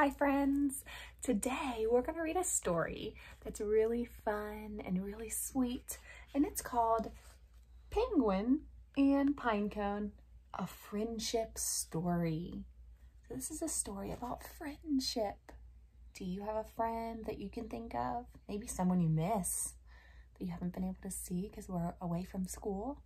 Hi friends! Today we're going to read a story that's really fun and really sweet, and it's called Penguin and Pinecone, a friendship story. So this is a story about friendship. Do you have a friend that you can think of? Maybe someone you miss that you haven't been able to see because we're away from school?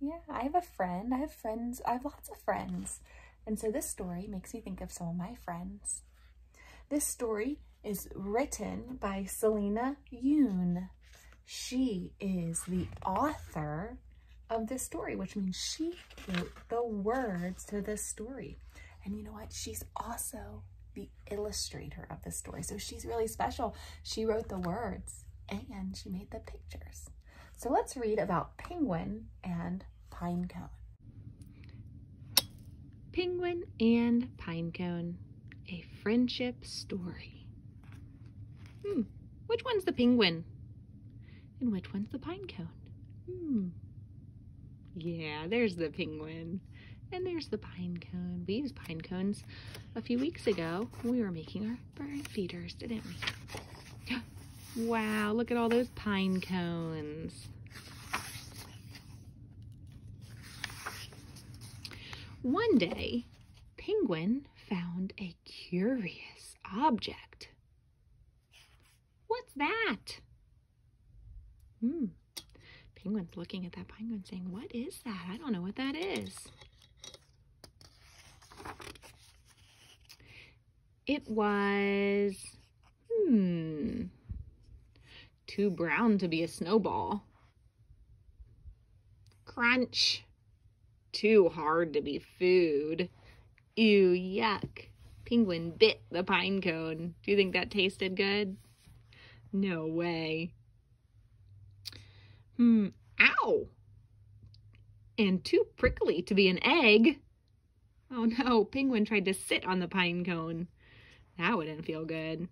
Yeah, I have a friend. I have friends. I have lots of friends. And so this story makes me think of some of my friends. This story is written by Salina Yoon. She is the author of this story, which means she wrote the words to this story. And you know what? She's also the illustrator of the story. So she's really special. She wrote the words and she made the pictures. So let's read about Penguin and Pinecone. Penguin and Pinecone, a friendship story. Which one's the penguin? And which one's the pinecone? Yeah, there's the penguin. And there's the pinecone. We used pinecones a few weeks ago when we were making our bird feeders, didn't we? Wow, look at all those pine cones. One day, Penguin found a curious object. What's that? Penguin's looking at that pinecone saying, what is that? I don't know what that is. It was, too brown to be a snowball. Crunch. Too hard to be food. Ew, yuck. Penguin bit the pinecone. Do you think that tasted good? No way. Ow. And too prickly to be an egg. Oh no, Penguin tried to sit on the pinecone. That wouldn't feel good.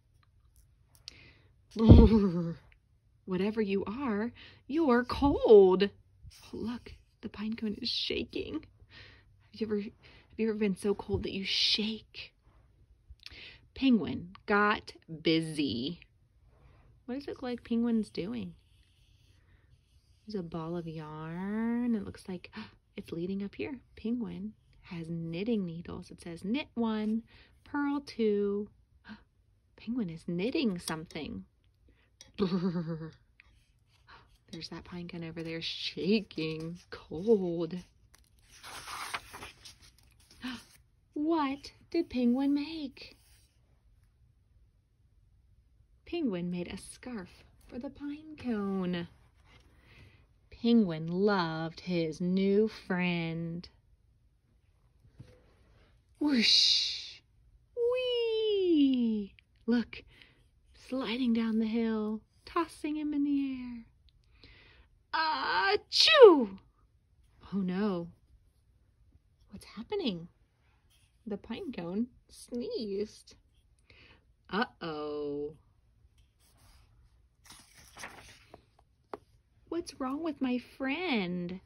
Whatever you are, you're cold. Oh, look, the pinecone is shaking. Have you ever been so cold that you shake? Penguin got busy. What does it look like Penguin's doing? There's a ball of yarn. It looks like it's leading up here. Penguin has knitting needles. It says knit 1, purl 2. Penguin is knitting something. There's that pinecone over there shaking, cold. What did Penguin make? Penguin made a scarf for the pinecone. Penguin loved his new friend. Whoosh! Whee! Look, sliding down the hill, tossing him in the air. Achoo! Oh no. What's happening? The pinecone sneezed. Uh-oh. What's wrong with my friend?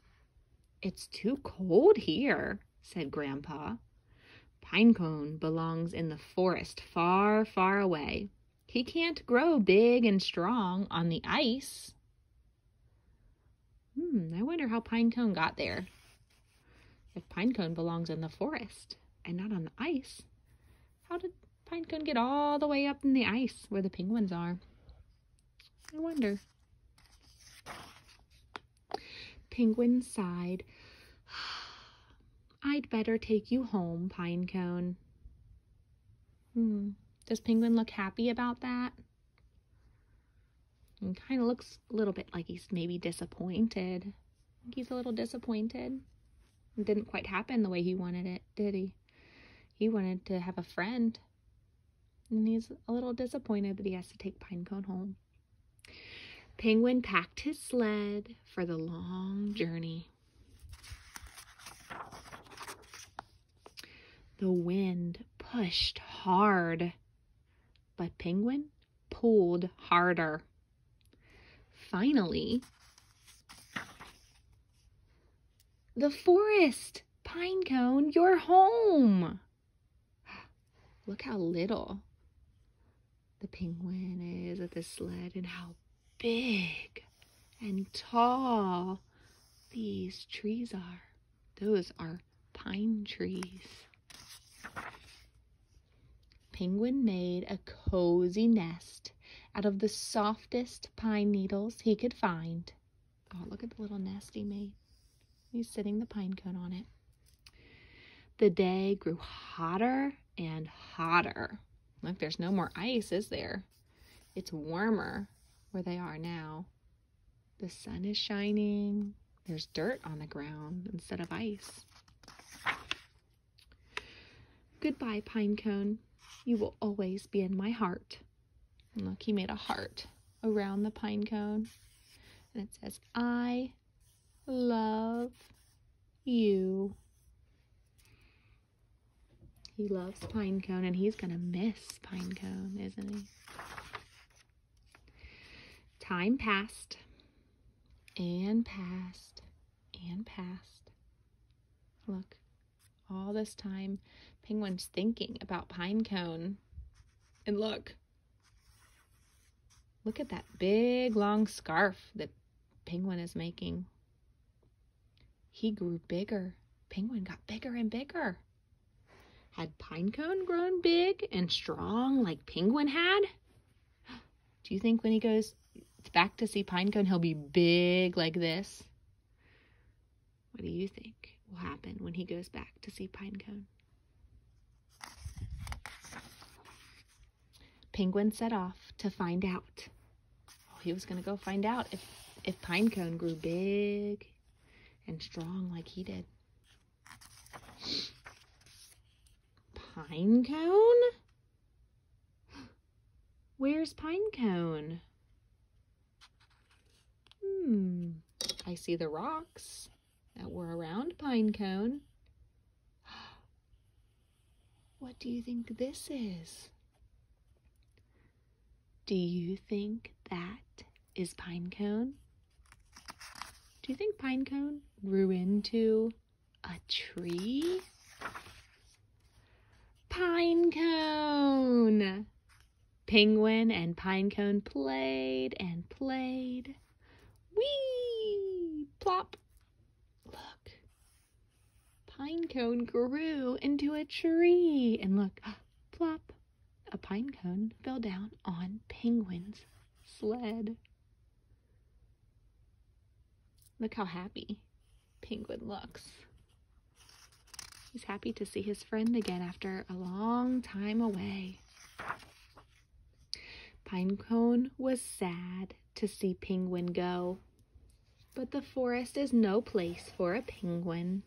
It's too cold here, said Grandpa. Pinecone belongs in the forest far, far away. He can't grow big and strong on the ice. I wonder how Pinecone got there. If Pinecone belongs in the forest and not on the ice, how did Pinecone get all the way up in the ice where the penguins are? I wonder. Penguin sighed. I'd better take you home, Pinecone. Does Penguin look happy about that? He kind of looks a little bit like he's maybe disappointed. I think he's a little disappointed. It didn't quite happen the way he wanted it, did he? He wanted to have a friend. And he's a little disappointed that he has to take Pinecone home. Penguin packed his sled for the long journey. The wind pushed hard, but Penguin pulled harder. Finally, the forest! Pinecone, you're home! Look how little the penguin is with the sled and how big and tall these trees are. Those are pine trees. Penguin made a cozy nest out of the softest pine needles he could find. Oh, look at the little nest he made. He's sitting the pine cone on it. The day grew hotter and hotter. Look, there's no more ice, is there? It's warmer where they are now. The sun is shining. There's dirt on the ground instead of ice. Goodbye, Pinecone. You will always be in my heart. And look, he made a heart around the pine cone. And it says, I love you. He loves Pinecone, and he's going to miss Pinecone, isn't he? Time passed, and passed, and passed. Look, all this time, Penguin's thinking about Pinecone. And look at that big, long scarf that Penguin is making. He grew bigger. Penguin got bigger and bigger. Had Pinecone grown big and strong like Penguin had? Do you think when he goes back to see Pinecone, he'll be big like this? What do you think will happen when he goes back to see Pinecone? Penguin set off to find out. Oh, he was going to go find out if Pinecone grew big and strong like he did. Pinecone? Where's Pinecone? I see the rocks that were around Pinecone. What do you think this is? Do you think that is Pinecone? Do you think Pinecone grew into a tree? Pinecone! Penguin and Pinecone played and played. Whee! Plop! Look. Pinecone grew into a tree. And look, plop. A pinecone fell down on Penguin's sled. Look how happy Penguin looks. He's happy to see his friend again after a long time away. Pinecone was sad to see Penguin go, but the forest is no place for a penguin.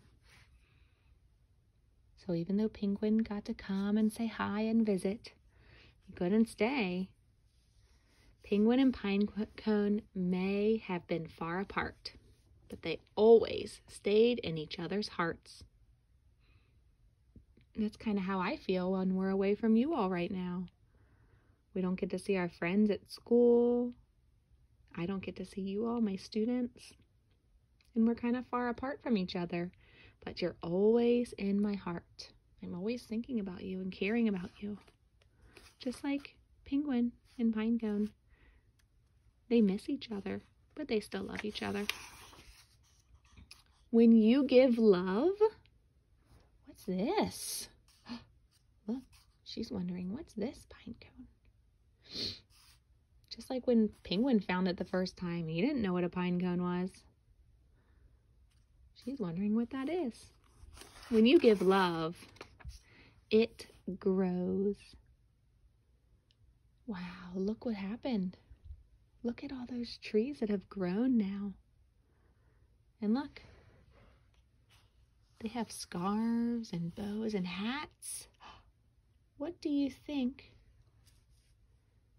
So even though Penguin got to come and say hi and visit, he couldn't stay. Penguin and Pinecone may have been far apart, but they always stayed in each other's hearts. That's kind of how I feel when we're away from you all right now. We don't get to see our friends at school. I don't get to see you all, my students. And we're kind of far apart from each other, but you're always in my heart. I'm always thinking about you and caring about you. Just like Penguin and Pinecone. They miss each other, but they still love each other. When you give love, what's this? Look, she's wondering, what's this, Pinecone? Just like when Penguin found it the first time, he didn't know what a pinecone was. She's wondering what that is. When you give love, it grows. Wow, look what happened. Look at all those trees that have grown now. And look, they have scarves and bows and hats. What do you think?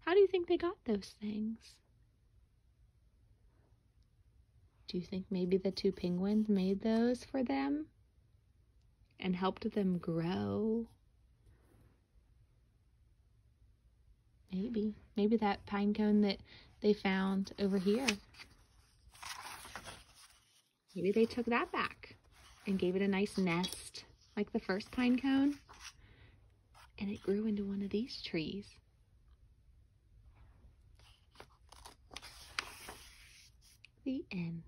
How do you think they got those things? Do you think maybe the two penguins made those for them and helped them grow? Maybe. Maybe that pine cone that they found over here. Maybe they took that back and gave it a nice nest like the first pine cone. and it grew into one of these trees. The end.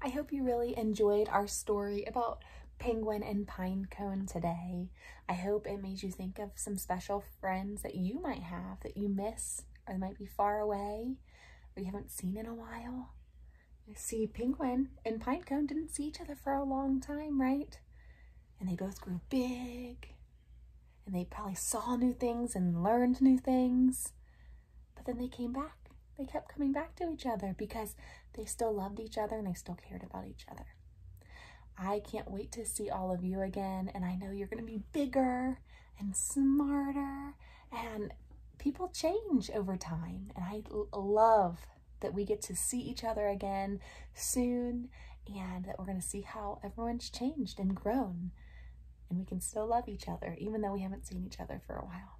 I hope you really enjoyed our story about Penguin and Pinecone today. I hope it made you think of some special friends that you might have that you miss, or they might be far away or you haven't seen in a while. You see, Penguin and Pinecone didn't see each other for a long time, right? And they both grew big, and they probably saw new things and learned new things. But then they came back. They kept coming back to each other because they still loved each other and they still cared about each other. I can't wait to see all of you again, and I know you're going to be bigger and smarter, and people change over time, and I love that we get to see each other again soon, and that we're going to see how everyone's changed and grown, and we can still love each other even though we haven't seen each other for a while.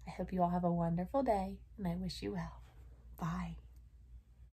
I hope you all have a wonderful day, and I wish you well. Bye.